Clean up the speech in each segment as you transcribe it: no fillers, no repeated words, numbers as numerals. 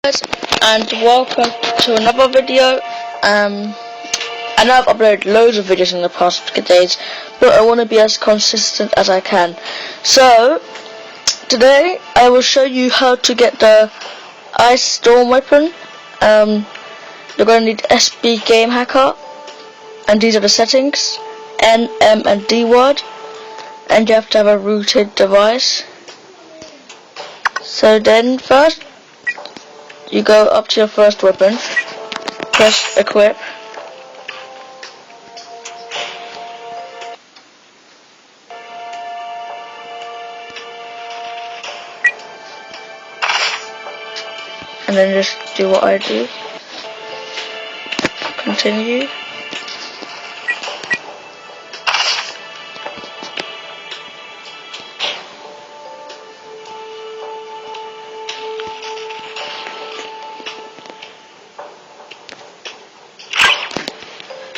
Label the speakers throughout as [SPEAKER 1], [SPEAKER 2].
[SPEAKER 1] Guys, and welcome to another video. I know I've uploaded loads of videos in the past few days, but I want to be as consistent as I can. So today I will show you how to get the Ice Storm weapon. You're going to need SB Game Hacker, and these are the settings: N, M, and D word, and you have to have a rooted device. So then first, you go up to your first weapon, press equip, and then just do what I do, continue.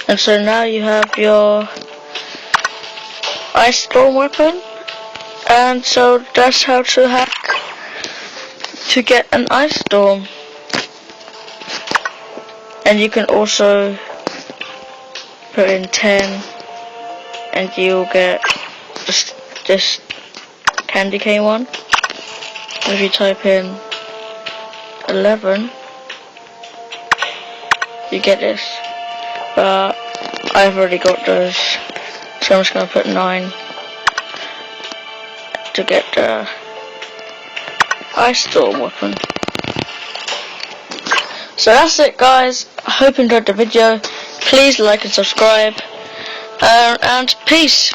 [SPEAKER 1] And so now you have your Ice Storm weapon, and so that's how to hack to get an Ice Storm. And you can also put in 10 and you'll get this candy cane one. If you type in 11, you get this. But I've already got those, so I'm just going to put 9 to get the Ice Storm weapon. So that's it, guys. I hope you enjoyed the video. Please like and subscribe, and peace.